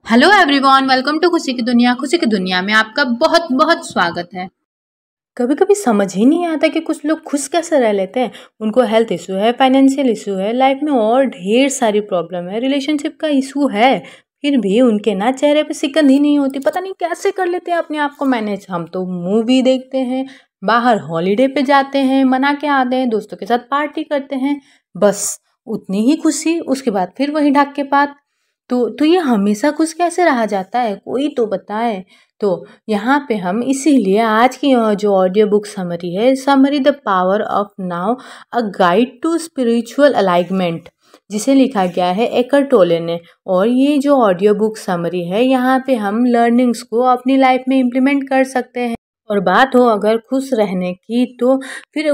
Hello everyone, welcome to खुशी की दुनिया। खुशी की दुनिया में आपका बहुत बहुत स्वागत है। कभी कभी समझ ही नहीं आता कि कुछ लोग खुश कैसे रह लेते हैं। उनको हेल्थ इशू है, फाइनेंशियल इशू है, लाइफ में और ढेर सारी प्रॉब्लम है, रिलेशनशिप का इशू है, फिर भी उनके ना चेहरे पे सिकन ही नहीं होती। पता नहीं कैसे कर लेते हैं अपने आप को मैनेज। हम तो मूवी देखते हैं, बाहर हॉलीडे पे जाते हैं, मना के आते हैं, दोस्तों के साथ पार्टी करते हैं, बस उतनी ही खुशी, उसके बाद फिर वही ढाक के पात। तो ये हमेशा खुश कैसे रहा जाता है, कोई तो बताए। तो यहाँ पे हम इसीलिए आज की जो ऑडियो बुक समरी है, summary the power of now, a guide to spiritual alignment, जिसे लिखा गया है एकर टोले ने। और ये जो ऑडियो बुक समरी है, यहाँ पे हम लर्निंग्स को अपनी लाइफ में इम्प्लीमेंट कर सकते हैं। और बात हो अगर खुश रहने की, तो फिर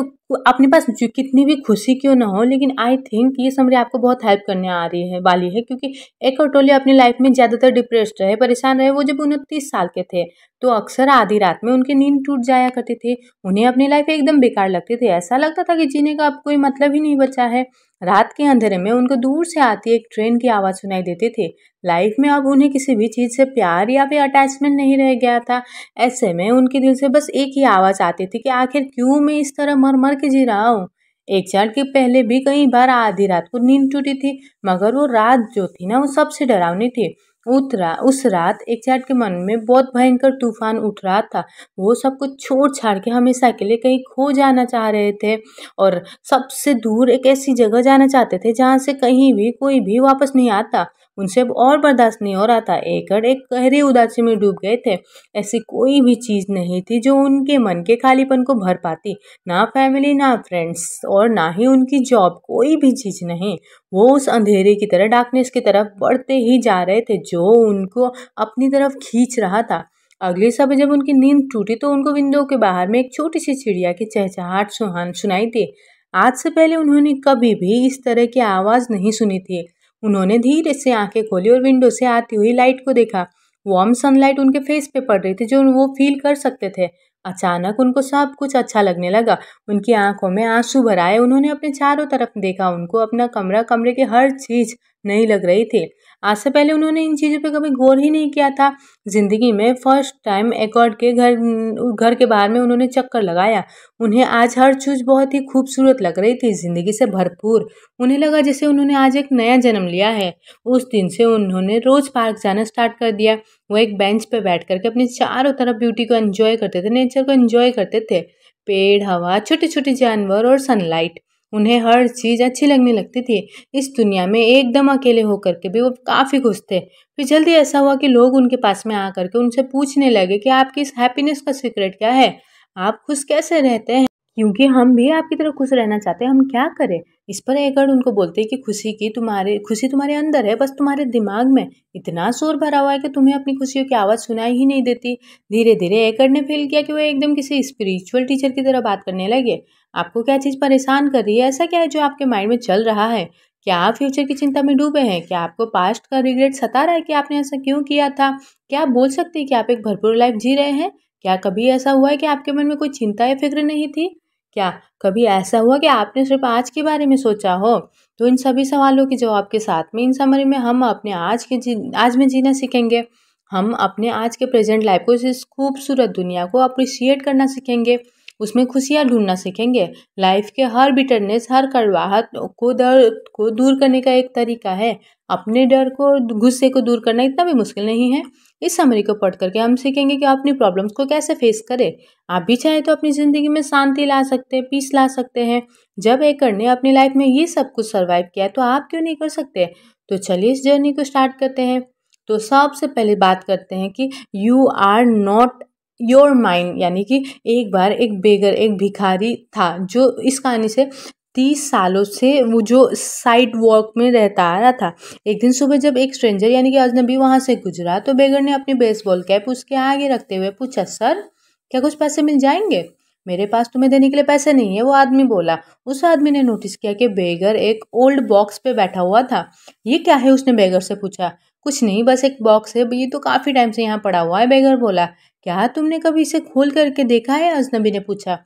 अपने पास जो कितनी भी खुशी क्यों ना हो, लेकिन आई थिंक ये समरी आपको बहुत हेल्प करने आ रही है वाली है। क्योंकि एकर टोले अपनी लाइफ में ज़्यादातर डिप्रेस्ड रहे, परेशान रहे। वो जब 29 साल के थे तो अक्सर आधी रात में उनकी नींद टूट जाया करती थी। उन्हें अपनी लाइफ एकदम बेकार लगती थी, ऐसा लगता था कि जीने का अब कोई मतलब ही नहीं बचा है। रात के अंधेरे में उनको दूर से आती एक ट्रेन की आवाज़ सुनाई देती थी। लाइफ में अब उन्हें किसी भी चीज़ से प्यार या फिर अटैचमेंट नहीं रह गया था। ऐसे में उनके दिल से बस एक ही आवाज़ आती थी कि आखिर क्यों मैं इस तरह मर मर के जी रहा हूँ। एक चार्ट के पहले भी कई बार आधी रात को नींद टूटी थी, मगर वो रात जो थी ना, वो सबसे डरावनी थी। उस रात एक चार्ट के मन में बहुत भयंकर तूफान उठ रहा था। वो सब कुछ छोड़ छाड़ के हमेशा के लिए कहीं खो जाना चाह रहे थे, और सबसे दूर एक ऐसी जगह जाना चाहते थे जहाँ से कहीं भी कोई भी वापस नहीं आता। उनसे अब और बर्दाश्त नहीं हो रहा था। एकड़ एक गहरी उदासी में डूब गए थे। ऐसी कोई भी चीज़ नहीं थी जो उनके मन के खालीपन को भर पाती। ना फैमिली, ना फ्रेंड्स, और ना ही उनकी जॉब, कोई भी चीज़ नहीं। वो उस अंधेरे की तरह, डार्कनेस की तरफ बढ़ते ही जा रहे थे जो उनको अपनी तरफ खींच रहा था। अगली सुबह जब उनकी नींद टूटी तो उनको विंडो के बाहर में एक छोटी सी चिड़िया की चहचहाट सुनाई दी। आज से पहले उन्होंने कभी भी इस तरह की आवाज़ नहीं सुनी थी। उन्होंने धीरे से आंखें खोली और विंडो से आती हुई लाइट को देखा। वार्म सनलाइट उनके फेस पे पड़ रही थी, जो वो फील कर सकते थे। अचानक उनको सब कुछ अच्छा लगने लगा। उनकी आंखों में आंसू भर आए। उन्होंने अपने चारों तरफ देखा। उनको अपना कमरे की हर चीज नई लग रही थी। आज से पहले उन्होंने इन चीज़ों पे कभी गौर ही नहीं किया था। जिंदगी में फर्स्ट टाइम एकॉर्ड के घर के बाहर में उन्होंने चक्कर लगाया। उन्हें आज हर चीज़ बहुत ही खूबसूरत लग रही थी, जिंदगी से भरपूर। उन्हें लगा जैसे उन्होंने आज एक नया जन्म लिया है। उस दिन से उन्होंने रोज पार्क जाना स्टार्ट कर दिया। वो एक बेंच पे बैठ करके अपने चारों तरफ ब्यूटी को एंजॉय करते थे, नेचर को एंजॉय करते थे। पेड़, हवा, छोटे छोटे जानवर और सनलाइट, उन्हें हर चीज़ अच्छी लगने लगती थी। इस दुनिया में एकदम अकेले होकर के भी वो काफ़ी खुश थे। फिर जल्दी ऐसा हुआ कि लोग उनके पास में आकर के उनसे पूछने लगे कि आपकी इस हैप्पीनेस का सीक्रेट क्या है, आप खुश कैसे रहते हैं। क्योंकि हम भी आपकी तरह खुश रहना चाहते हैं, हम क्या करें। इस पर एकड़ उनको बोलते हैं कि खुशी तुम्हारे अंदर है, बस तुम्हारे दिमाग में इतना शोर भरा हुआ है कि तुम्हें अपनी खुशियों की आवाज़ सुनाई ही नहीं देती। धीरे धीरे एकड़ ने फील किया कि वो एकदम किसी स्पिरिचुअल टीचर की तरह बात करने लगे। आपको क्या चीज़ परेशान कर रही है, ऐसा क्या है जो आपके माइंड में चल रहा है? क्या आप फ्यूचर की चिंता में डूबे हैं? क्या आपको पास्ट का रिग्रेट सता रहा है कि आपने ऐसा क्यों किया था? क्या आप बोल सकते हैं कि आप एक भरपूर लाइफ जी रहे हैं? क्या कभी ऐसा हुआ है कि आपके मन में कोई चिंता या फिक्र नहीं थी? क्या कभी ऐसा हुआ कि आपने सिर्फ आज के बारे में सोचा हो? तो इन सभी सवालों के जवाब के साथ में इन समरी में हम अपने आज में जीना सीखेंगे। हम अपने आज के प्रेजेंट लाइफ को, इस खूबसूरत दुनिया को अप्रिशिएट करना सीखेंगे, उसमें खुशियाँ ढूंढना सीखेंगे। लाइफ के हर बिटरनेस, हर कड़वाहट को, दर्द को दूर करने का एक तरीका है। अपने डर को और गुस्से को दूर करना इतना भी मुश्किल नहीं है। इस समरी को पढ़ करके हम सीखेंगे कि अपनी प्रॉब्लम्स को कैसे फेस करें। आप भी चाहे तो अपनी ज़िंदगी में शांति ला सकते हैं, पीस ला सकते हैं। जब एकड़ ने अपनी लाइफ में ये सब कुछ सर्वाइव किया है, तो आप क्यों नहीं कर सकते। तो चलिए इस जर्नी को स्टार्ट करते हैं। तो सबसे पहले बात करते हैं कि you are not your mind, यानी कि एक बार एक बेगर, एक भिखारी था जो इस कहानी से 30 सालों से वो जो साइड वॉक में रहता आ रहा था। एक दिन सुबह जब एक स्ट्रेंजर यानी कि अजनबी वहां से गुजरा, तो बेगर ने अपनी बेसबॉल कैप उसके आगे रखते हुए पूछा, सर क्या कुछ पैसे मिल जाएंगे? मेरे पास तुम्हें देने के लिए पैसे नहीं है, वो आदमी बोला। उस आदमी ने नोटिस किया कि बेगर एक ओल्ड बॉक्स पे बैठा हुआ था। ये क्या है, उसने बेगर से पूछा। कुछ नहीं, बस एक बॉक्स है, ये तो काफी टाइम से यहाँ पड़ा हुआ है, बेगर बोला। क्या तुमने कभी इसे खोल करके देखा है, अजनबी ने पूछा।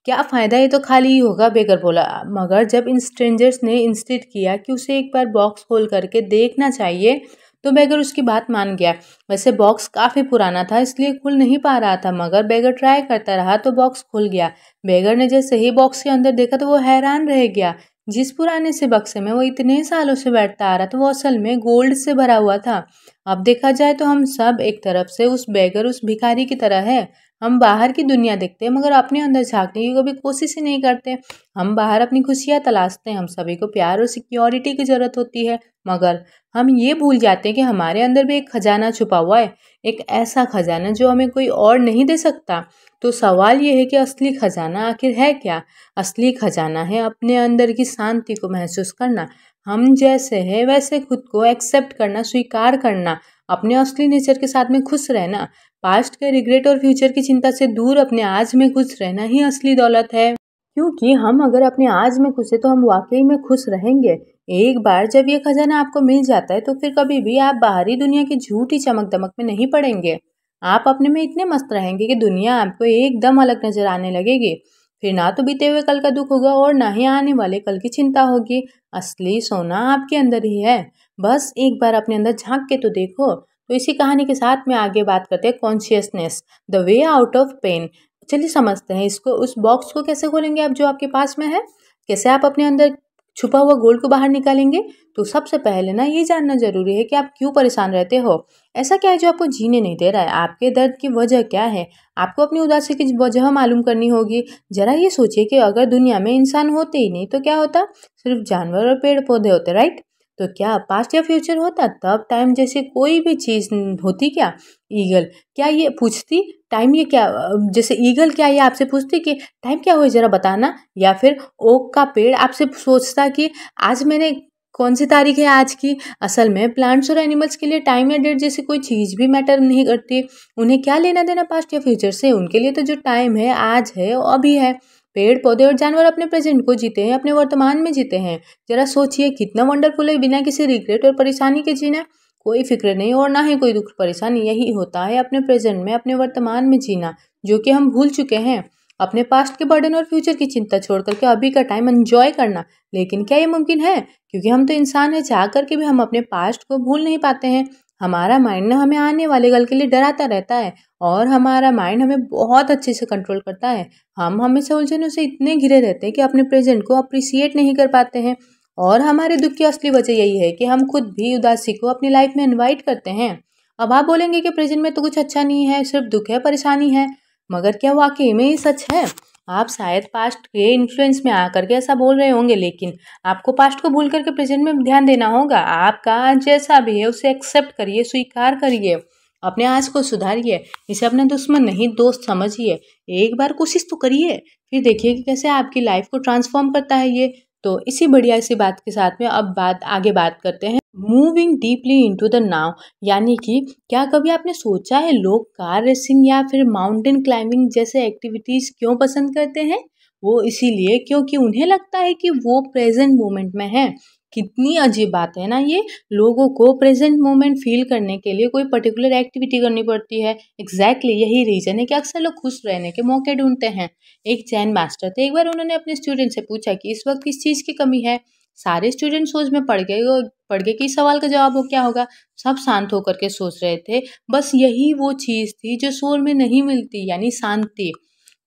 क्या फ़ायदा, ये तो खाली ही होगा, बेकर बोला। मगर जब इन स्ट्रेंजर्स ने इंसिस्ट किया कि उसे एक बार बॉक्स खोल करके देखना चाहिए, तो बेगर उसकी बात मान गया। वैसे बॉक्स काफ़ी पुराना था इसलिए खुल नहीं पा रहा था, मगर बेगर ट्राई करता रहा तो बॉक्स खुल गया। बेगर ने जैसे ही बॉक्स के अंदर देखा तो वो हैरान रह गया। जिस पुराने से बक्से में वो इतने सालों से बैठता आ रहा था वो असल में गोल्ड से भरा हुआ था। अब देखा जाए तो हम सब एक तरफ से उस बेगर, उस भिखारी की तरह है। हम बाहर की दुनिया देखते हैं मगर अपने अंदर झांकने की कभी कोशिश ही नहीं करते। हम बाहर अपनी खुशियाँ तलाशते हैं, हम सभी को प्यार और सिक्योरिटी की ज़रूरत होती है, मगर हम ये भूल जाते हैं कि हमारे अंदर भी एक खजाना छुपा हुआ है, एक ऐसा खजाना जो हमें कोई और नहीं दे सकता। तो सवाल ये है कि असली खजाना आखिर है क्या? असली खजाना है अपने अंदर की शांति को महसूस करना, हम जैसे हैं वैसे खुद को एक्सेप्ट करना, स्वीकार करना, अपने असली नेचर के साथ में खुश रहना। पास्ट के रिग्रेट और फ्यूचर की चिंता से दूर अपने आज में खुश रहना ही असली दौलत है। क्योंकि हम अगर अपने आज में खुश हैं तो हम वाकई में खुश रहेंगे। एक बार जब ये खजाना आपको मिल जाता है तो फिर कभी भी आप बाहरी दुनिया की झूठी चमक दमक में नहीं पड़ेंगे। आप अपने में इतने मस्त रहेंगे कि दुनिया आपको एकदम अलग नजर आने लगेगी। फिर ना तो बीते हुए कल का दुख होगा और ना ही आने वाले कल की चिंता होगी। असली सोना आपके अंदर ही है, बस एक बार अपने अंदर झांक के तो देखो। तो इसी कहानी के साथ में आगे बात करते हैं consciousness, the way out of pain. चलिए समझते हैं इसको। उस बॉक्स को कैसे खोलेंगे आप जो आपके पास में है, कैसे आप अपने अंदर छुपा हुआ गोल्ड को बाहर निकालेंगे। तो सबसे पहले ना ये जानना जरूरी है कि आप क्यों परेशान रहते हो। ऐसा क्या है जो आपको जीने नहीं दे रहा है, आपके दर्द की वजह क्या है। आपको अपनी उदासी की वजह मालूम करनी होगी। जरा ये सोचिए कि अगर दुनिया में इंसान होते ही नहीं तो क्या होता, सिर्फ जानवर और पेड़ पौधे होते, राइट। तो क्या पास्ट या फ्यूचर होता, तब टाइम जैसे कोई भी चीज़ होती क्या। ईगल क्या ये पूछती टाइम, ये क्या जैसे ईगल क्या ये आपसे पूछती कि टाइम क्या हुआ जरा बताना, या फिर ओक का पेड़ आपसे सोचता कि आज मैंने कौन सी तारीख है आज की। असल में प्लांट्स और एनिमल्स के लिए टाइम या डेट जैसी कोई चीज़ भी मैटर नहीं करती। उन्हें क्या लेना देना पास्ट या फ्यूचर से, उनके लिए तो जो टाइम है आज है और अभी है। पेड़ पौधे और जानवर अपने प्रेजेंट को जीते हैं, अपने वर्तमान में जीते हैं। जरा सोचिए कितना वंडरफुल है बिना किसी रिग्रेट और परेशानी के जीना। कोई फिक्र नहीं और ना ही कोई दुख परेशानी। यही होता है अपने प्रेजेंट में, अपने वर्तमान में जीना, जो कि हम भूल चुके हैं। अपने पास्ट के बर्डन और फ्यूचर की चिंता छोड़ करके अभी का टाइम एंजॉय करना। लेकिन क्या ये मुमकिन है? क्योंकि हम तो इंसान हैं, चाह करके भी हम अपने पास्ट को भूल नहीं पाते हैं। हमारा माइंड ना हमें आने वाले कल के लिए डराता रहता है और हमारा माइंड हमें बहुत अच्छे से कंट्रोल करता है। हम हमेशा उलझनों से इतने घिरे रहते हैं कि अपने प्रेजेंट को अप्रिसिएट नहीं कर पाते हैं। और हमारे दुख की असली वजह यही है कि हम खुद भी उदासी को अपनी लाइफ में इनवाइट करते हैं। अब आप बोलेंगे कि प्रेजेंट में तो कुछ अच्छा नहीं है, सिर्फ दुख है, परेशानी है, मगर क्या वाकई में ये सच है? आप शायद पास्ट के इन्फ्लुएंस में आकर के ऐसा बोल रहे होंगे, लेकिन आपको पास्ट को भूल करके प्रेजेंट में ध्यान देना होगा। आपका आज जैसा भी है उसे एक्सेप्ट करिए, स्वीकार करिए, अपने आज को सुधारिए। इसे अपना दुश्मन नहीं दोस्त समझिए। एक बार कोशिश तो करिए, फिर देखिए कि कैसे आपकी लाइफ को ट्रांसफॉर्म करता है ये। तो इसी बढ़िया इसी बात के साथ में अब आगे बात करते हैं moving deeply into the now. यानी कि क्या कभी आपने सोचा है लोग कार रेसिंग या फिर माउंटेन क्लाइंबिंग जैसे एक्टिविटीज क्यों पसंद करते हैं? वो इसीलिए क्योंकि उन्हें लगता है कि वो प्रेजेंट मोमेंट में है। कितनी अजीब बात है ना ये। लोगों को प्रेजेंट मोमेंट फील करने के लिए कोई पर्टिकुलर एक्टिविटी करनी पड़ती है। एग्जैक्टली यही रीजन है कि अक्सर लोग खुश रहने के मौके ढूंढते हैं। एक जैन मास्टर थे, एक बार उन्होंने अपने स्टूडेंट से पूछा कि इस वक्त किस चीज़ की कमी है। सारे स्टूडेंट सोच में पड़ गए कि इस सवाल का जवाब हो क्या होगा। सब शांत होकर के सोच रहे थे। बस यही वो चीज़ थी जो शोर में नहीं मिलती, यानी शांति।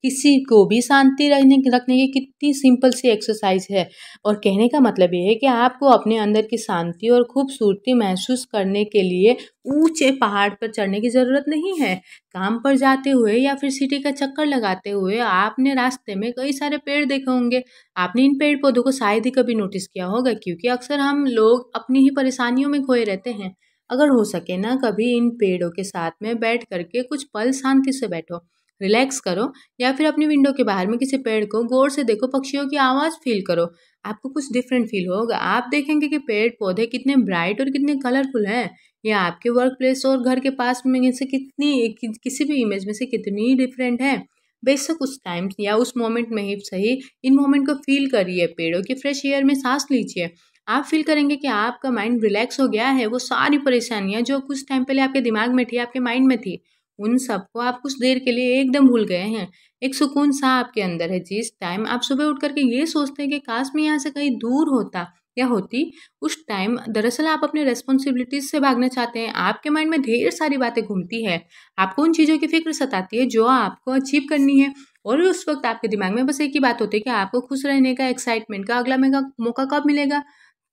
किसी को भी शांति रखने की कितनी सिंपल सी एक्सरसाइज है। और कहने का मतलब ये है कि आपको अपने अंदर की शांति और खूबसूरती महसूस करने के लिए ऊंचे पहाड़ पर चढ़ने की ज़रूरत नहीं है। काम पर जाते हुए या फिर सिटी का चक्कर लगाते हुए आपने रास्ते में कई सारे पेड़ देखे होंगे। आपने इन पेड़ पौधों को शायद ही कभी नोटिस किया होगा, क्योंकि अक्सर हम लोग अपनी ही परेशानियों में खोए रहते हैं। अगर हो सके ना, कभी इन पेड़ों के साथ में बैठ करके कुछ पल शांति से बैठो, रिलैक्स करो, या फिर अपनी विंडो के बाहर में किसी पेड़ को गौर से देखो, पक्षियों की आवाज़ फील करो। आपको कुछ डिफरेंट फील होगा। आप देखेंगे कि पेड़ पौधे कितने ब्राइट और कितने कलरफुल हैं। ये आपके वर्क प्लेस और घर के पास में से किसी भी इमेज में से कितनी डिफरेंट है। बेशक उस टाइम या उस मोमेंट में ही सही, इन मोमेंट को फील करिए। पेड़ों की फ्रेश एयर में सांस लीजिए। आप फील करेंगे कि आपका माइंड रिलैक्स हो गया है। वो सारी परेशानियां जो कुछ टाइम पहले आपके दिमाग में थी, आपके माइंड में थी, उन सबको आप कुछ देर के लिए एकदम भूल गए हैं। एक सुकून सा आपके अंदर है। जिस टाइम आप सुबह उठ करके ये सोचते हैं कि काश मैं यहाँ से कहीं दूर होता, या होती, उस टाइम दरअसल आप अपने रिस्पॉन्सिबिलिटीज से भागना चाहते हैं। आपके माइंड में ढेर सारी बातें घूमती है, आपको उन चीज़ों की फिक्र सताती है जो आपको अचीव करनी है, और उस वक्त आपके दिमाग में बस एक ही बात होती है कि आपको खुश रहने का, एक्साइटमेंट का अगला मेगा मौका कब मिलेगा,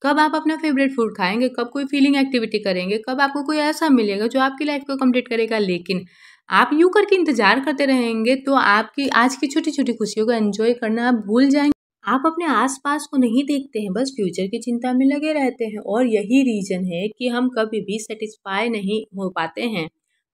कब आप अपना फेवरेट फूड खाएंगे, कब कोई फीलिंग एक्टिविटी करेंगे, कब आपको कोई ऐसा मिलेगा जो आपकी लाइफ को कंप्लीट करेगा। लेकिन आप यूं करके इंतजार करते रहेंगे तो आपकी आज की छोटी छोटी खुशियों को एंजॉय करना आप भूल जाएंगे। आप अपने आसपास को नहीं देखते हैं, बस फ्यूचर की चिंता में लगे रहते हैं, और यही रीजन है कि हम कभी भी सेटिस्फाई नहीं हो पाते हैं।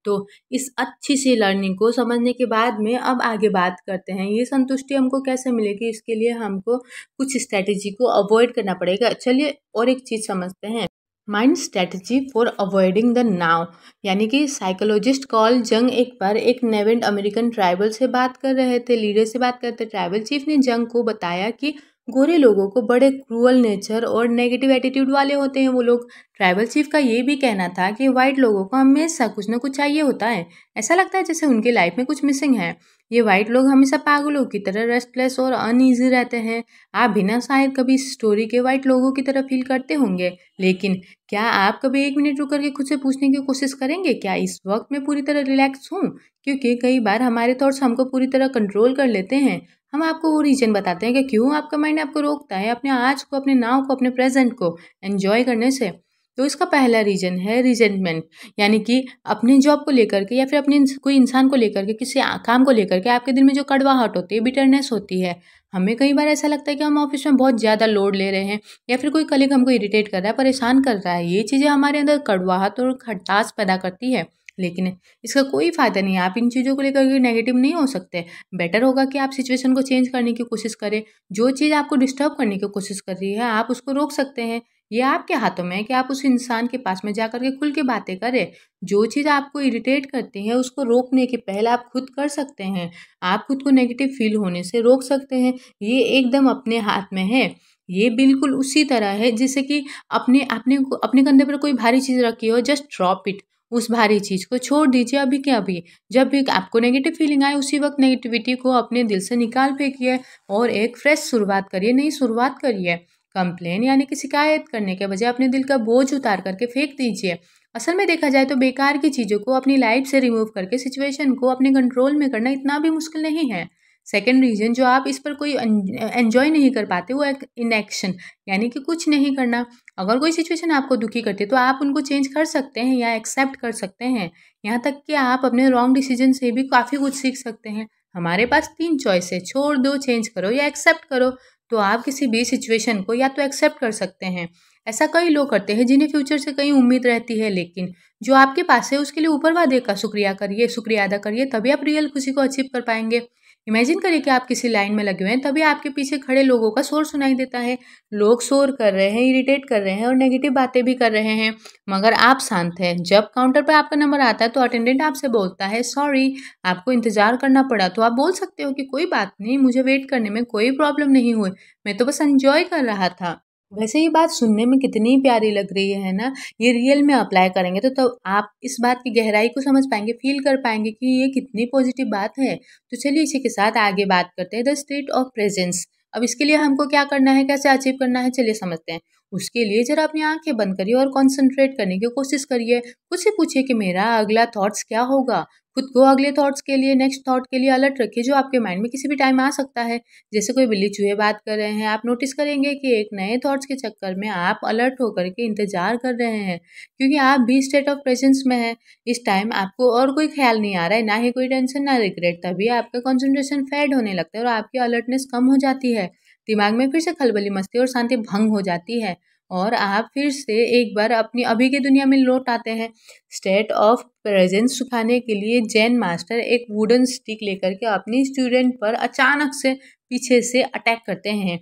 तो इस अच्छी सी लर्निंग को समझने के बाद में अब आगे बात करते हैं, ये संतुष्टि हमको कैसे मिलेगी। इसके लिए हमको कुछ स्ट्रैटेजी को अवॉइड करना पड़ेगा। चलिए और एक चीज़ समझते हैं, mind strategy for avoiding the now. यानी कि साइकोलॉजिस्ट कॉल जंग एक बार एक नेवेंट अमेरिकन ट्राइबल से बात कर रहे थे, लीडर से बात करते। ट्राइबल चीफ ने जंग को बताया कि गोरे लोगों को बड़े क्रूअल नेचर और नेगेटिव एटीट्यूड वाले होते हैं वो लोग। ट्राइबल चीफ का ये भी कहना था कि वाइट लोगों को हमेशा कुछ ना कुछ चाहिए होता है, ऐसा लगता है जैसे उनकी लाइफ में कुछ मिसिंग है। ये वाइट लोग हमेशा पागलों की तरह रेस्टलेस और अनईजी रहते हैं। आप भी ना शायद कभी इस स्टोरी के वाइट लोगों की तरह फील करते होंगे। लेकिन क्या आप कभी एक मिनट रुक करके खुद से पूछने की कोशिश करेंगे, क्या इस वक्त मैं पूरी तरह रिलैक्स हूँ? क्योंकि कई बार हमारे थॉट्स हमको पूरी तरह कंट्रोल कर लेते हैं। हम आपको वो रीजन बताते हैं कि क्यों आपका माइंड आपको रोकता है अपने आज को, अपने नाव को, अपने प्रेजेंट को एंजॉय करने से। तो इसका पहला रीजन है रिजेंटमेंट, यानी कि अपने जॉब को लेकर के या फिर अपने कोई इंसान को लेकर के, किसी काम को लेकर के आपके दिल में जो कड़वाहट होती है, बिटरनेस होती है। हमें कई बार ऐसा लगता है कि हम ऑफिस में बहुत ज़्यादा लोड ले रहे हैं, या फिर कोई कलीग हमको इरिटेट कर रहा है, परेशान कर रहा है। ये चीज़ें हमारे अंदर कड़वाहट और खटास पैदा करती है। लेकिन इसका कोई फ़ायदा नहीं है, आप इन चीज़ों को लेकर के नेगेटिव नहीं हो सकते। बेटर होगा कि आप सिचुएशन को चेंज करने की कोशिश करें। जो चीज़ आपको डिस्टर्ब करने की कोशिश कर रही है, आप उसको रोक सकते हैं। ये आपके हाथों में है कि आप उस इंसान के पास में जाकर के खुल के बातें करें। जो चीज़ आपको इरिटेट करती है, उसको रोकने की पहल आप खुद कर सकते हैं। आप खुद को नेगेटिव फील होने से रोक सकते हैं। ये एकदम अपने हाथ में है। ये बिल्कुल उसी तरह है जैसे कि अपने कंधे पर कोई भारी चीज़ रखी हो, जस्ट ड्रॉप इट। उस भारी चीज़ को छोड़ दीजिए अभी के अभी। जब भी आपको नेगेटिव फीलिंग आए, उसी वक्त नेगेटिविटी को अपने दिल से निकाल फेंकिए और एक फ्रेश शुरुआत करिए, नई शुरुआत करिए। कंप्लेन यानी कि शिकायत करने के बजाय अपने दिल का बोझ उतार करके फेंक दीजिए। असल में देखा जाए तो बेकार की चीज़ों को अपनी लाइफ से रिमूव करके सिचुएशन को अपने कंट्रोल में करना इतना भी मुश्किल नहीं है। सेकेंड रीजन जो आप इस पर कोई एंजॉय नहीं कर पाते, वो एक इनएक्शन, यानी कि कुछ नहीं करना। अगर कोई सिचुएशन आपको दुखी करती है तो आप उनको चेंज कर सकते हैं या एक्सेप्ट कर सकते हैं। यहाँ तक कि आप अपने रॉन्ग डिसीजन से भी काफ़ी कुछ सीख सकते हैं। हमारे पास 3 चॉइस है, छोड़ दो, चेंज करो या एक्सेप्ट करो। तो आप किसी भी सिचुएशन को या तो एक्सेप्ट कर सकते हैं। ऐसा कई लोग करते हैं जिन्हें फ्यूचर से कई उम्मीद रहती है, लेकिन जो आपके पास है उसके लिए ऊपर वादे का शुक्रिया करिए, शुक्रिया अदा करिए, तभी आप रियल खुशी को अचीव कर पाएंगे। इमेजिन करिए कि आप किसी लाइन में लगे हुए हैं, तभी आपके पीछे खड़े लोगों का शोर सुनाई देता है। लोग शोर कर रहे हैं, इरिटेट कर रहे हैं और नेगेटिव बातें भी कर रहे हैं, मगर आप शांत हैं। जब काउंटर पर आपका नंबर आता है तो अटेंडेंट आपसे बोलता है, सॉरी आपको इंतजार करना पड़ा। तो आप बोल सकते हो कि कोई बात नहीं, मुझे वेट करने में कोई प्रॉब्लम नहीं हुई, मैं तो बस एंजॉय कर रहा था। वैसे ये बात सुनने में कितनी प्यारी लग रही है ना। ये रियल में अप्लाई करेंगे तो आप इस बात की गहराई को समझ पाएंगे, फील कर पाएंगे कि ये कितनी पॉजिटिव बात है। तो चलिए इसी के साथ आगे बात करते हैं, द स्टेट ऑफ प्रेजेंस। अब इसके लिए हमको क्या करना है, कैसे अचीव करना है, चलिए समझते हैं। उसके लिए जरा अपनी आंखें बंद करिए और कॉन्सेंट्रेट करने की कोशिश करिए। खुद से पूछिए कि मेरा अगला थॉट्स क्या होगा। खुद को अगले थॉट्स के लिए, नेक्स्ट थॉट के लिए अलर्ट रखिए जो आपके माइंड में किसी भी टाइम आ सकता है। जैसे कोई बिल्ली चूहे बात कर रहे हैं, आप नोटिस करेंगे कि एक नए थॉट्स के चक्कर में आप अलर्ट होकर के इंतजार कर रहे हैं, क्योंकि आप भी स्टेट ऑफ प्रेजेंस में हैं। इस टाइम आपको और कोई ख्याल नहीं आ रहा है, ना ही कोई टेंशन, ना रिग्रेट। तभी आपका कंसंट्रेशन फेड होने लगता है और आपकी अलर्टनेस कम हो जाती है। दिमाग में फिर से खलबली मस्ती और शांति भंग हो जाती है और आप फिर से एक बार अपनी अभी की दुनिया में लौट आते हैं। स्टेट ऑफ प्रेजेंस सिखाने के लिए जैन मास्टर एक वुडन स्टिक लेकर के अपनी स्टूडेंट पर अचानक से पीछे से अटैक करते हैं।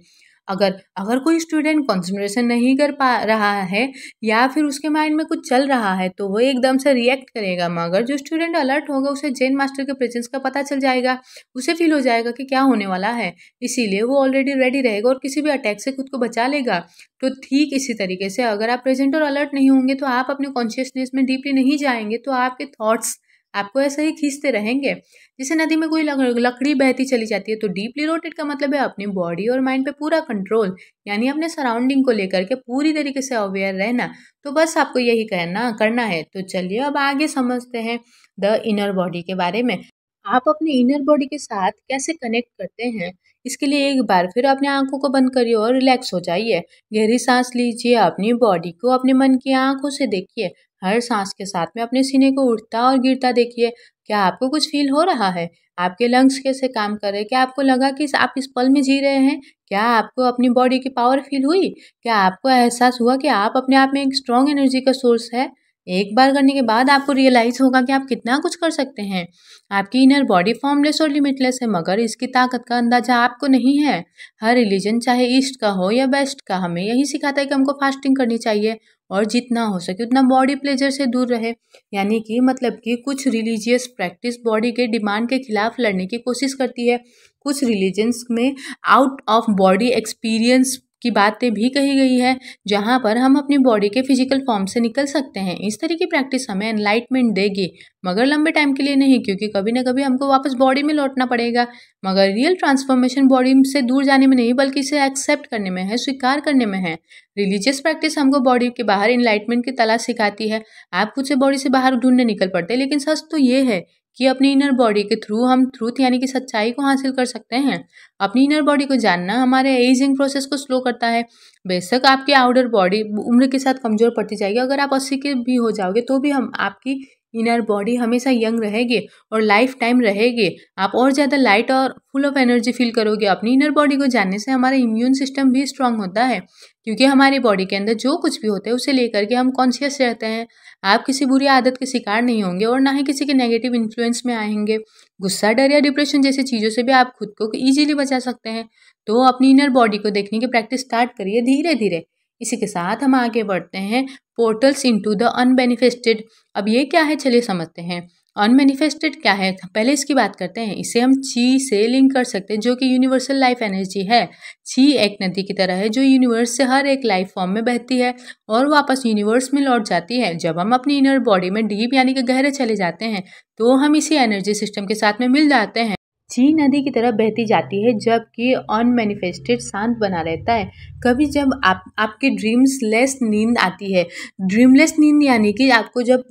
अगर अगर कोई स्टूडेंट कंसंट्रेशन नहीं कर पा रहा है या फिर उसके माइंड में कुछ चल रहा है तो वो एकदम से रिएक्ट करेगा, मगर जो स्टूडेंट अलर्ट होगा उसे जैन मास्टर के प्रेजेंस का पता चल जाएगा, उसे फील हो जाएगा कि क्या होने वाला है, इसीलिए वो ऑलरेडी रेडी रहेगा और किसी भी अटैक से खुद को बचा लेगा। तो ठीक इसी तरीके से अगर आप प्रेजेंट और अलर्ट नहीं होंगे तो आप अपने कॉन्शियसनेस में डीपली नहीं जाएंगे तो आपके थॉट्स आपको ऐसे ही खींचते रहेंगे। जैसे नदी में कोई लकड़ी बहती चली जाती है, तो डीपली रोटेट का मतलब है अपनी बॉडी और माइंड पे पूरा कंट्रोल, यानी अपने सराउंडिंग को लेकर के पूरी तरीके से अवेयर रहना। तो बस आपको यही करना है। तो चलिए अब आगे समझते हैं द इनर बॉडी के बारे में। आप अपने इनर बॉडी के साथ कैसे कनेक्ट करते हैं, इसके लिए एक बार फिर अपने आंखों को बंद करिए और रिलैक्स हो जाइए। गहरी सांस लीजिए, अपनी बॉडी को अपने मन की आंखों से देखिए। हर सांस के साथ में अपने सीने को उठता और गिरता देखिए। क्या आपको कुछ फील हो रहा है? आपके लंग्स कैसे काम कर रहे हैं? क्या आपको लगा कि आप इस पल में जी रहे हैं? क्या आपको अपनी बॉडी की पावर फील हुई? क्या आपको एहसास हुआ कि आप अपने आप में एक स्ट्रॉन्ग एनर्जी का सोर्स है? एक बार करने के बाद आपको रियलाइज होगा कि आप कितना कुछ कर सकते हैं। आपकी इनर बॉडी फॉर्मलेस और लिमिटलेस है, मगर इसकी ताकत का अंदाजा आपको नहीं है। हर रिलीजन, चाहे ईस्ट का हो या वेस्ट का, हमें यही सिखाता है कि हमको फास्टिंग करनी चाहिए और जितना हो सके उतना बॉडी प्लेजर से दूर रहे। यानी कि मतलब कि कुछ रिलीजियस प्रैक्टिस बॉडी के डिमांड के खिलाफ लड़ने की कोशिश करती है। कुछ रिलीजन्स में आउट ऑफ बॉडी एक्सपीरियंस की बातें भी कही गई है, जहाँ पर हम अपनी बॉडी के फिजिकल फॉर्म से निकल सकते हैं। इस तरह की प्रैक्टिस हमें एनलाइटमेंट देगी, मगर लंबे टाइम के लिए नहीं, क्योंकि कभी ना कभी हमको वापस बॉडी में लौटना पड़ेगा। मगर रियल ट्रांसफॉर्मेशन बॉडी से दूर जाने में नहीं, बल्कि इसे एक्सेप्ट करने में है, स्वीकार करने में है। रिलीजियस प्रैक्टिस हमको बॉडी के बाहर एनलाइटमेंट की तलाश सिखाती है। आप खुद से बॉडी से बाहर ढूंढने निकल पड़ते हैं, लेकिन सच तो ये है कि अपनी इनर बॉडी के थ्रू हम ट्रूथ यानी कि सच्चाई को हासिल कर सकते हैं। अपनी इनर बॉडी को जानना हमारे एजिंग प्रोसेस को स्लो करता है। बेशक आपकी आउटर बॉडी उम्र के साथ कमजोर पड़ती जाएगी, अगर आप 80 के भी हो जाओगे तो भी हम आपकी इनर बॉडी हमेशा यंग रहेगी और लाइफ टाइम रहेगी। आप और ज़्यादा लाइट और फुल ऑफ एनर्जी फील करोगे। अपनी इनर बॉडी को जानने से हमारा इम्यून सिस्टम भी स्ट्रांग होता है, क्योंकि हमारी बॉडी के अंदर जो कुछ भी होता है उसे लेकर के हम कॉन्शियस रहते हैं। आप किसी बुरी आदत के शिकार नहीं होंगे और ना ही किसी के नेगेटिव इन्फ्लुएंस में आएंगे। गुस्सा, डर या डिप्रेशन जैसी चीज़ों से भी आप खुद को ईजिली बचा सकते हैं। तो अपनी इनर बॉडी को देखने की प्रैक्टिस स्टार्ट करिए धीरे धीरे। इसी के साथ हम आगे बढ़ते हैं पोर्टल्स इनटू द अनमैनिफेस्टेड। अब ये क्या है, चलिए समझते हैं। अनमैनिफेस्टेड क्या है, पहले इसकी बात करते हैं। इसे हम ची से लिंक कर सकते हैं, जो कि यूनिवर्सल लाइफ एनर्जी है। ची एक नदी की तरह है जो यूनिवर्स से हर एक लाइफ फॉर्म में बहती है और वापस यूनिवर्स में लौट जाती है। जब हम अपनी इनर बॉडी में डीप यानी कि गहरे चले जाते हैं, तो हम इसी एनर्जी सिस्टम के साथ में मिल जाते हैं। ची नदी की तरह बहती जाती है, जबकि अनमैनिफेस्टेड शांत बना रहता है। कभी जब आपके ड्रीम्स लेस नींद आती है, ड्रीमलेस नींद यानी कि आपको जब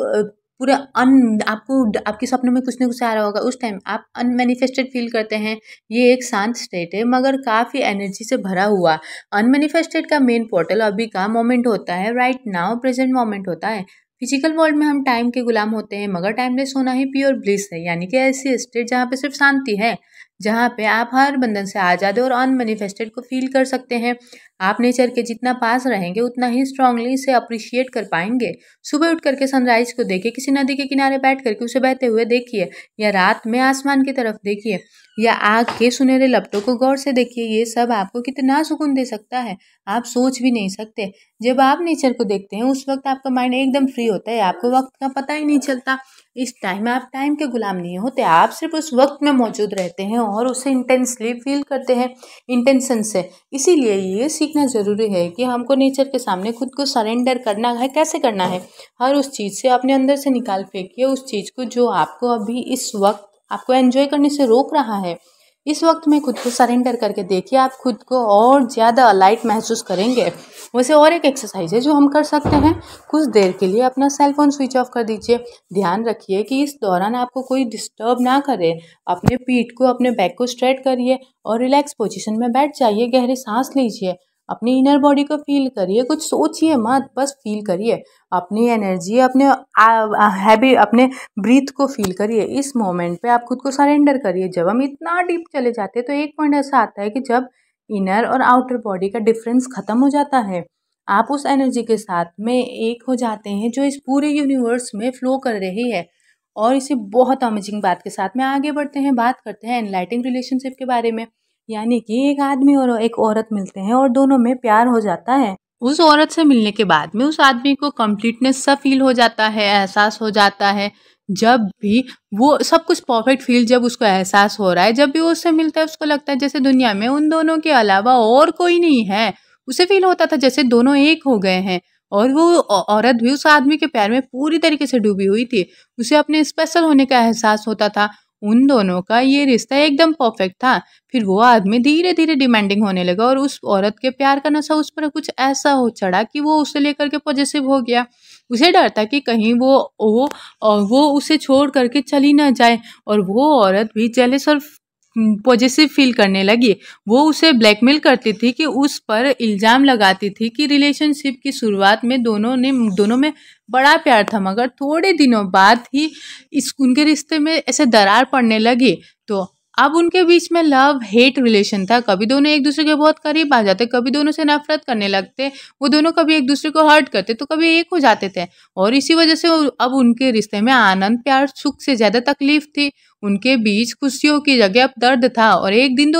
पूरा आपको आपके सपनों में कुछ न कुछ आ रहा होगा, उस टाइम आप अनमैनिफेस्टेड फील करते हैं। ये एक शांत स्टेट है, मगर काफ़ी एनर्जी से भरा हुआ। अनमैनिफेस्टेड का मेन पोर्टल अभी का मोमेंट होता है, राइट नाउ, प्रेजेंट मोमेंट होता है। फिजिकल वर्ल्ड में हम टाइम के गुलाम होते हैं, मगर टाइमलेस होना ही प्योर ब्लिस है, यानी कि ऐसी स्टेट जहाँ पे सिर्फ शांति है, जहाँ पे आप हर बंधन से आज़ाद और अनमैनिफेस्टेड को फील कर सकते हैं। आप नेचर के जितना पास रहेंगे उतना ही स्ट्रांगली इसे अप्रिशिएट कर पाएंगे। सुबह उठ करके सनराइज को देखिए, किसी नदी के किनारे बैठ करके उसे बहते हुए देखिए, या रात में आसमान की तरफ देखिए, या आग के सुनहरे लपटों को गौर से देखिए। ये सब आपको कितना सुकून दे सकता है, आप सोच भी नहीं सकते। जब आप नेचर को देखते हैं उस वक्त आपका माइंड एकदम फ्री होता है, आपको वक्त का पता ही नहीं चलता। इस टाइम में आप टाइम के गुलाम नहीं होते, आप सिर्फ उस वक्त में मौजूद रहते हैं और उसे इंटेंसली फील करते हैं, इंटेंशन से। इसीलिए ये सीखना ज़रूरी है कि हमको नेचर के सामने खुद को सरेंडर करना है। कैसे करना है, हर उस चीज़ से अपने अंदर से निकाल फेंकिए उस चीज़ को जो आपको अभी इस वक्त आपको एंजॉय करने से रोक रहा है। इस वक्त में खुद को सरेंडर करके देखिए, आप खुद को और ज़्यादा लाइट महसूस करेंगे। वैसे और एक एक्सरसाइज है जो हम कर सकते हैं, कुछ देर के लिए अपना सेल फोन स्विच ऑफ कर दीजिए। ध्यान रखिए कि इस दौरान आपको कोई डिस्टर्ब ना करे। अपने पीठ को, अपने बैक को स्ट्रेट करिए और रिलैक्स पोजीशन में बैठ जाइए। गहरी सांस लीजिए, अपनी इनर बॉडी को फील करिए, कुछ सोचिए मत, बस फील करिए अपनी एनर्जी, अपने अपने ब्रीथ को फील करिए। इस मोमेंट पे आप खुद को सरेंडर करिए। जब हम इतना डीप चले जाते हैं तो एक पॉइंट ऐसा आता है कि जब इनर और आउटर बॉडी का डिफरेंस खत्म हो जाता है, आप उस एनर्जी के साथ में एक हो जाते हैं जो इस पूरे यूनिवर्स में फ्लो कर रही है। और इसी बहुत अमेजिंग बात के साथ में आगे बढ़ते हैं, बात करते हैं एनलाइटिंग रिलेशनशिप के बारे में। यानी कि एक आदमी और एक औरत मिलते हैं और दोनों में प्यार हो जाता है। उस औरत से मिलने के बाद में उस आदमी को कंप्लीटनेस सा फील हो जाता है, एहसास हो जाता है। जब भी वो सब कुछ परफेक्ट फील जब उसको एहसास हो रहा है, जब भी वो उससे मिलता है उसको लगता है जैसे दुनिया में उन दोनों के अलावा और कोई नहीं है। उसे फील होता था जैसे दोनों एक हो गए हैं और वो औरत भी उस आदमी के प्यार में पूरी तरीके से डूबी हुई थी। उसे अपने स्पेशल होने का एहसास होता था। उन दोनों का ये रिश्ता एकदम परफेक्ट था। फिर वो आदमी धीरे-धीरे डिमांडिंग होने लगा और उस औरत के प्यार का नशा उस पर कुछ ऐसा हो चढ़ा कि वो उसे लेकर के पॉजेसिव हो गया। उसे डर था कि कहीं वो उसे छोड़ करके चली ना जाए और वो औरत भी जेलस और पॉजेसिव फील करने लगी। वो उसे ब्लैकमेल करती थी कि उस पर इल्ज़ाम लगाती थी कि रिलेशनशिप की शुरुआत में दोनों में बड़ा प्यार था, मगर थोड़े दिनों बाद ही उनके रिश्ते में ऐसे दरार पड़ने लगी। तो अब उनके बीच में लव हेट रिलेशन था। कभी दोनों एक दूसरे के बहुत करीब आ जाते, कभी दोनों से नफरत करने लगते। वो दोनों कभी एक दूसरे को हर्ट करते तो कभी एक हो जाते थे। और इसी वजह से अब उनके रिश्ते में आनंद, प्यार, सुख से ज़्यादा तकलीफ थी। उनके बीच खुशियों की जगह अब दर्द था और एक दिन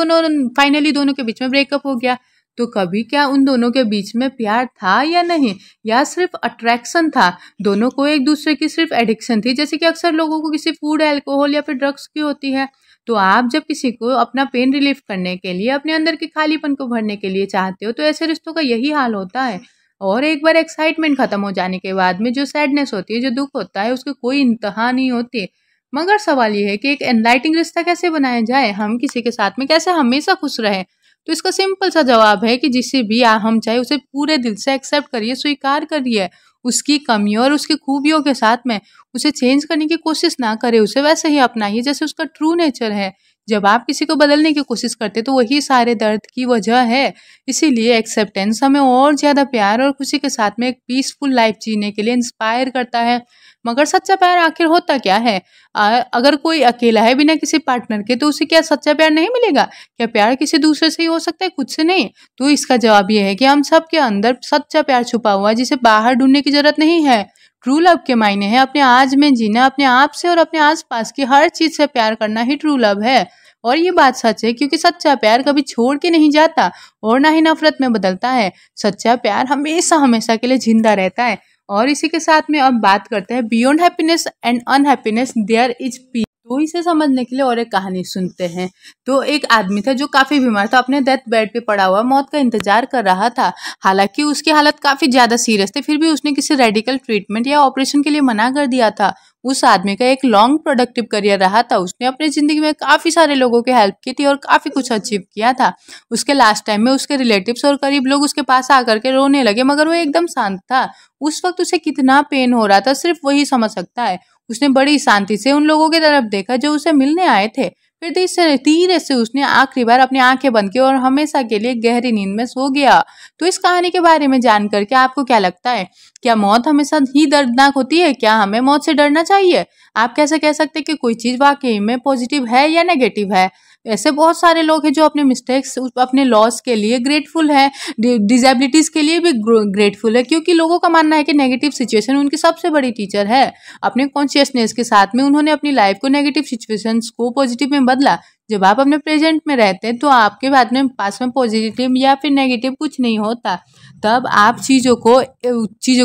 फाइनली दोनों के बीच में ब्रेकअप हो गया। तो कभी क्या उन दोनों के बीच में प्यार था या नहीं, या सिर्फ अट्रैक्शन था? दोनों को एक दूसरे की सिर्फ एडिक्शन थी, जैसे कि अक्सर लोगों को किसी फूड, अल्कोहल या फिर ड्रग्स की होती है। तो आप जब किसी को अपना पेन रिलीफ करने के लिए, अपने अंदर के खालीपन को भरने के लिए चाहते हो, तो ऐसे रिश्तों का यही हाल होता है। और एक बार एक्साइटमेंट खत्म हो जाने के बाद में जो सैडनेस होती है, जो दुख होता है, उसकी कोई इंतहा नहीं होती। मगर सवाल ये है कि एक एनलाइटिंग रिश्ता कैसे बनाया जाए? हम किसी के साथ में कैसे हमेशा खुश रहें? तो इसका सिंपल सा जवाब है कि जिसे भी हम चाहे उसे पूरे दिल से एक्सेप्ट करिए, स्वीकार करिए। उसकी कमियों और उसकी खूबियों के साथ में उसे चेंज करने की कोशिश ना करें, उसे वैसे ही अपनाइए जैसे उसका ट्रू नेचर है। जब आप किसी को बदलने की कोशिश करते तो वही सारे दर्द की वजह है। इसीलिए एक्सेप्टेंस हमें और ज़्यादा प्यार और खुशी के साथ में एक पीसफुल लाइफ जीने के लिए इंस्पायर करता है। मगर सच्चा प्यार आखिर होता क्या है? अगर कोई अकेला है बिना किसी पार्टनर के, तो उसे क्या सच्चा प्यार नहीं मिलेगा? क्या प्यार किसी दूसरे से ही हो सकता है, खुद से नहीं? तो इसका जवाब ये है कि हम सब के अंदर सच्चा प्यार छुपा हुआ है, जिसे बाहर ढूंढने की जरूरत नहीं है। ट्रू लव के मायने है अपने आज में जीना, अपने आप से और अपने आसपास की हर चीज से प्यार करना ही ट्रू लव है। और ये बात सच है क्योंकि सच्चा प्यार कभी छोड़ के नहीं जाता और ना ही नफरत में बदलता है। सच्चा प्यार हमेशा हमेशा के लिए जिंदा रहता है। और इसी के साथ में अब बात करते हैं beyond happiness and unhappiness there is peace. तो इसे समझने के लिए और एक कहानी सुनते हैं। तो एक आदमी था जो काफी बीमार था, अपने डेथ बेड पे पड़ा हुआ मौत का इंतजार कर रहा था। हालांकि उसकी हालत काफी ज्यादा सीरियस थी, फिर भी उसने किसी रेडिकल ट्रीटमेंट या ऑपरेशन के लिए मना कर दिया था। उस आदमी का एक लॉन्ग प्रोडक्टिव करियर रहा था। उसने अपनी जिंदगी में काफी सारे लोगों की हेल्प की थी और काफी कुछ अचीव किया था। उसके लास्ट टाइम में उसके रिलेटिव्स और करीब लोग उसके पास आकर के रोने लगे, मगर वो एकदम शांत था। उस वक्त उसे कितना पेन हो रहा था सिर्फ वही समझ सकता है। उसने बड़ी शांति से उन लोगों की तरफ देखा जो उसे मिलने आए थे। फिर धीरे से उसने आखिरी बार अपनी आंखें बंद की और हमेशा के लिए गहरी नींद में सो गया। तो इस कहानी के बारे में जान करके आपको क्या लगता है? क्या मौत हमेशा ही दर्दनाक होती है? क्या हमें मौत से डरना चाहिए? आप कैसे कह सकते हैं कि कोई चीज वाकई में पॉजिटिव है या नेगेटिव है? ऐसे बहुत सारे लोग हैं जो अपने मिस्टेक्स, अपने लॉस के लिए ग्रेटफुल है, डिजेबिलिटीज के लिए भी ग्रेटफुल है, क्योंकि लोगों का मानना है कि नेगेटिव सिचुएशन उनकी सबसे बड़ी टीचर है। अपने कॉन्शियसनेस के साथ में उन्होंने अपनी लाइफ को नेगेटिव सिचुएशंस को पॉजिटिव में बदला। जब आप अपने प्रेजेंट में रहते हैं तो आपके बाद में पास में पॉजिटिव या फिर नेगेटिव कुछ नहीं होता। तब आप चीज़ों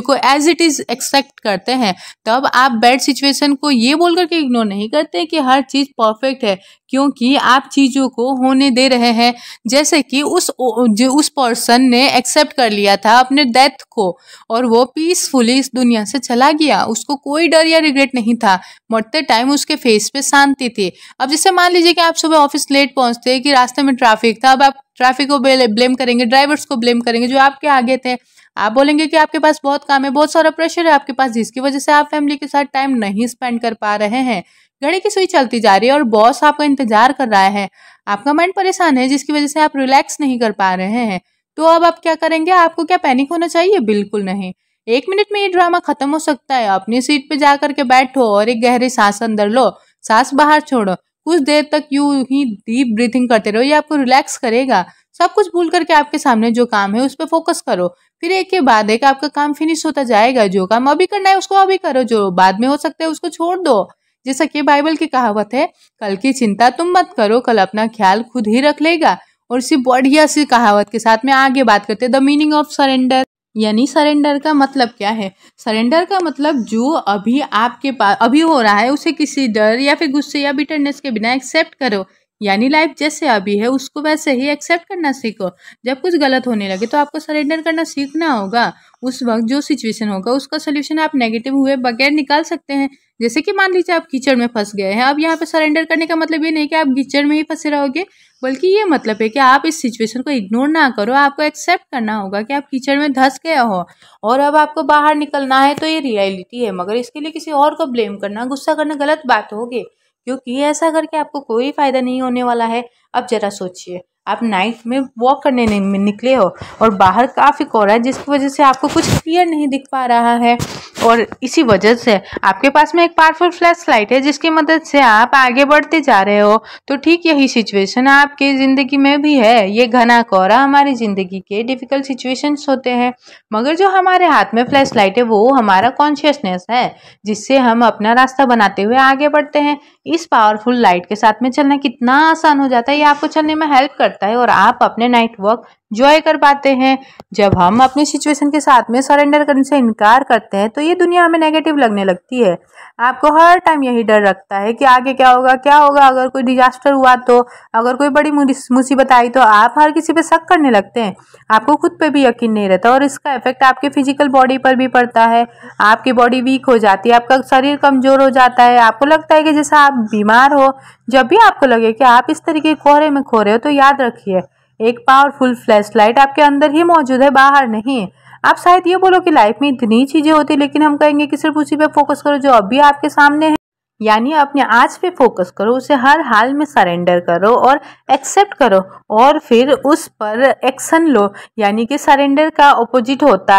को एज इट इज़ एक्सेप्ट करते हैं। तब आप बैड सिचुएशन को ये बोल करके इग्नोर नहीं करते कि हर चीज़ परफेक्ट है, क्योंकि आप चीज़ों को होने दे रहे हैं। जैसे कि उस पर्सन ने एक्सेप्ट कर लिया था अपने डेथ को और वो पीसफुली इस दुनिया से चला गया। उसको कोई डर या रिग्रेट नहीं था। मरते टाइम उसके फेस पे शांति थी। अब जैसे मान लीजिए कि आप सुबह ऑफिस लेट पहुंचते हैं कि रास्ते में ट्रैफिक था। अब आप ट्रैफिक को ब्लेम करेंगे, ड्राइवर्स को ब्लेम करेंगे जो आपके आगे थे। आप बोलेंगे कि आपके पास बहुत काम है, बहुत सारा प्रेशर है आपके पास, जिसकी वजह से आप फैमिली के साथ टाइम नहीं स्पेंड कर पा रहे हैं। घड़ी की सुई चलती जा रही है और बॉस आपका इंतजार कर रहा है। आपका माइंड परेशान है जिसकी वजह से आप रिलैक्स नहीं कर पा रहे हैं। तो अब आप क्या करेंगे? आपको क्या पैनिक होना चाहिए? बिल्कुल नहीं। 1 मिनट में ये ड्रामा खत्म हो सकता है। अपनी सीट पे जा करके बैठो और एक गहरी सांस अंदर लो, सांस बाहर छोड़ो। कुछ देर तक यूं ही डीप ब्रीथिंग करते रहो, ये आपको रिलैक्स करेगा। सब कुछ भूल करके आपके सामने जो काम है उस पर फोकस करो। फिर एक के बाद एक आपका काम फिनिश होता जाएगा। जो काम अभी करना है उसको अभी करो, जो बाद में हो सकता है उसको छोड़ दो। जैसा कि बाइबल की कहावत है, कल की चिंता तुम मत करो, कल अपना ख्याल खुद ही रख लेगा। और इसी बढ़िया सी कहावत के साथ में आगे बात करते हैं द मीनिंग ऑफ सरेंडर। यानी सरेंडर का मतलब क्या है? सरेंडर का मतलब जो अभी आपके पास अभी हो रहा है उसे किसी डर या फिर गुस्से या बिटरनेस के बिना एक्सेप्ट करो यानी लाइफ जैसे अभी है उसको वैसे ही एक्सेप्ट करना सीखो। जब कुछ गलत होने लगे तो आपको सरेंडर करना सीखना होगा। उस वक्त जो सिचुएशन होगा उसका सोल्यूशन आप नेगेटिव हुए बगैर निकाल सकते हैं। जैसे कि मान लीजिए आप कीचड़ में फंस गए हैं, अब यहाँ पे सरेंडर करने का मतलब ये नहीं कि आप कीचड़ में ही फंसे रहोगे, बल्कि ये मतलब है कि आप इस सिचुएशन को इग्नोर ना करो। आपको एक्सेप्ट करना होगा कि आप कीचड़ में धंस गए हो और अब आपको बाहर निकलना है, तो ये रियलिटी है। मगर इसके लिए किसी और को ब्लेम करना, गुस्सा करना गलत बात होगी, क्योंकि ऐसा करके आपको कोई फायदा नहीं होने वाला है। अब जरा सोचिए, आप नाइट में वॉक करने निकले हो और बाहर काफ़ी कोहरा है, जिसकी वजह से आपको कुछ क्लियर नहीं दिख पा रहा है, और इसी वजह से आपके पास में एक पावरफुल फ्लैश लाइट है जिसकी मदद से आप आगे बढ़ते जा रहे हो। तो ठीक यही सिचुएशन आपकी ज़िंदगी में भी है। ये घना कोहरा हमारी ज़िंदगी के डिफ़िकल्ट सिचुएशंस होते हैं, मगर जो हमारे हाथ में फ्लैश लाइट है वो हमारा कॉन्शियसनेस है, जिससे हम अपना रास्ता बनाते हुए आगे बढ़ते हैं। इस पावरफुल लाइट के साथ में चलना कितना आसान हो जाता है, ये आपको चलने में हेल्प करता है और आप अपने नाइट वॉक जॉय कर पाते हैं। जब हम अपनी सिचुएशन के साथ में सरेंडर करने से इनकार करते हैं तो ये दुनिया हमें नेगेटिव लगने लगती है। आपको हर टाइम यही डर रखता है कि आगे क्या होगा, अगर कोई डिजास्टर हुआ तो, अगर कोई बड़ी मुसीबत आई तो आप हर किसी पे शक करने लगते हैं। आपको खुद पे भी यकीन नहीं रहता और इसका इफेक्ट आपके फिजिकल बॉडी पर भी पड़ता है। आपकी बॉडी वीक हो जाती है, आपका शरीर कमजोर हो जाता है, आपको लगता है कि जैसे आप बीमार हो। जब भी आपको लगे कि आप इस तरीके के कोहरे में खो रहे हो तो याद रखिए, एक पावरफुल फ्लैश लाइट आपके अंदर ही मौजूद है, बाहर नहीं। आप शायद ये बोलो कि लाइफ में इतनी चीजें होती, लेकिन हम कहेंगे कि सिर्फ उसी पे फोकस करो जो अभी आपके सामने है। यानी अपने आज पे फोकस करो, उसे हर हाल में सरेंडर करो और एक्सेप्ट करो, और फिर उस पर एक्शन लो। यानी कि सरेंडर का ऑपोजिट होता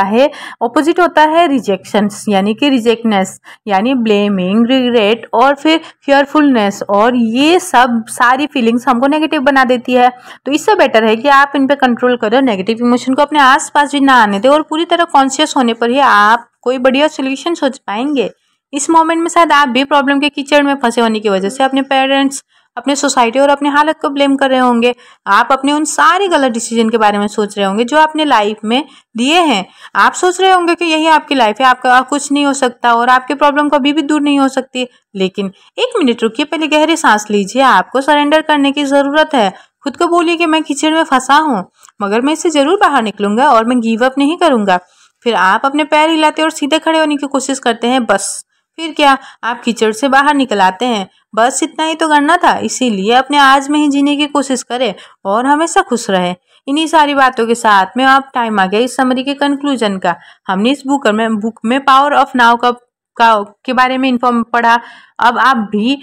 है रिजेक्शन, यानी कि रिजेक्टनेस, यानी ब्लेमिंग, रिग्रेट और फिर फियरफुलनेस, और ये सब सारी फीलिंग्स हमको नेगेटिव बना देती है। तो इससे बेटर है कि आप इन पे कंट्रोल करो, नेगेटिव इमोशन को अपने आसपास भी ना आने दे, और पूरी तरह कॉन्शियस होने पर ही आप कोई बढ़िया सोल्यूशन सोच पाएंगे। इस मोमेंट में शायद आप भी प्रॉब्लम के कीचड़ में फंसे होने की वजह से अपने पेरेंट्स, अपने सोसाइटी और अपनी हालत को ब्लेम कर रहे होंगे। आप अपने उन सारे गलत डिसीजन के बारे में सोच रहे होंगे जो आपने लाइफ में लिए हैं। आप सोच रहे होंगे कि यही आपकी लाइफ है, आपका कुछ नहीं हो सकता और आपके प्रॉब्लम कभी भी दूर नहीं हो सकती। लेकिन एक मिनट रुकिए, पहले गहरी सांस लीजिए। आपको सरेंडर करने की ज़रूरत है। खुद को बोलिए कि मैं कीचड़ में फंसा हूँ, मगर मैं इससे ज़रूर बाहर निकलूंगा और मैं गिव अप नहीं करूँगा। फिर आप अपने पैर हिलाते और सीधे खड़े होने की कोशिश करते हैं। बस फिर क्या, आप कीचड़ से बाहर निकल आते हैं। बस इतना ही तो करना था। इसीलिए अपने आज में ही जीने की कोशिश करें और हमेशा खुश रहें। इन्हीं सारी बातों के साथ में अब टाइम आ गया इस समरी के कंक्लूजन का। हमने इस बुक में पावर ऑफ नाउ के बारे में इन्फॉर्म पढ़ा। अब आप भी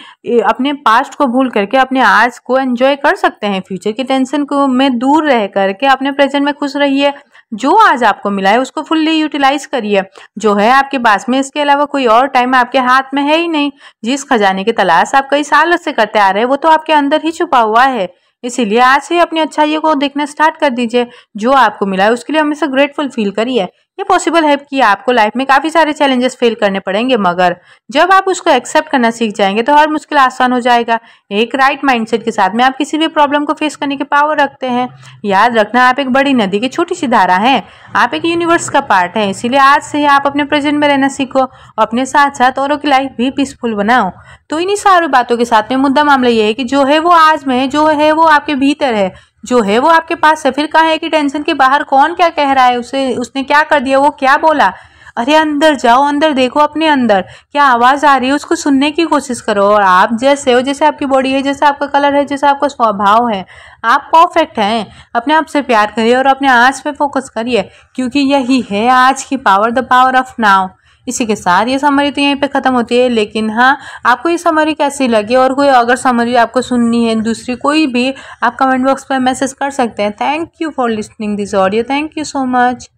अपने पास्ट को भूल करके अपने आज को एंजॉय कर सकते हैं। फ्यूचर की टेंशन को में दूर रह करके अपने प्रेजेंट में खुश रहिए। जो आज आपको मिला है उसको फुल्ली यूटिलाइज करिए। जो है आपके पास में, इसके अलावा कोई और टाइम आपके हाथ में है ही नहीं। जिस खजाने की तलाश आप कई सालों से करते आ रहे हैं वो तो आपके अंदर ही छुपा हुआ है। इसीलिए आज से अपनी अच्छाइयों को देखना स्टार्ट कर दीजिए। जो आपको मिला है उसके लिए हमेशा ग्रेटफुल फील करिए। ये पॉसिबल है कि आपको लाइफ में काफ़ी सारे चैलेंजेस फेल करने पड़ेंगे, मगर जब आप उसको एक्सेप्ट करना सीख जाएंगे तो हर मुश्किल आसान हो जाएगा। एक राइट माइंडसेट के साथ में आप किसी भी प्रॉब्लम को फेस करने की पावर रखते हैं। याद रखना, आप एक बड़ी नदी की छोटी सी धारा हैं। आप एक यूनिवर्स का पार्ट हैं। इसीलिए आज से ही आप अपने प्रेजेंट में रहना सीखो, अपने साथ साथ औरों की लाइफ भी पीसफुल बनाओ। तो इन्हीं सारी बातों के साथ में मुद्दा मामला ये है कि जो है वो आज में है, जो है वो आपके भीतर है, जो है वो आपके पास है। फिर कहाँ है कि टेंशन के बाहर कौन क्या कह रहा है, उसने क्या कर दिया, वो क्या बोला। अरे अंदर जाओ, अंदर देखो, अपने अंदर क्या आवाज आ रही है उसको सुनने की कोशिश करो। और आप जैसे हो, जैसे आपकी बॉडी है, जैसे आपका कलर है, जैसे आपका स्वभाव है, आप परफेक्ट हैं। अपने आप से प्यार करिए और अपने आज पे फोकस करिए, क्योंकि यही है आज की power, the power of now. इसी के साथ ये समरी तो यहीं पे ख़त्म होती है। लेकिन हाँ, आपको ये समरी कैसी लगी और कोई अगर समरी आपको सुननी है दूसरी कोई भी, आप कमेंट बॉक्स पर मैसेज कर सकते हैं। Thank you for listening this audio. Thank you so much.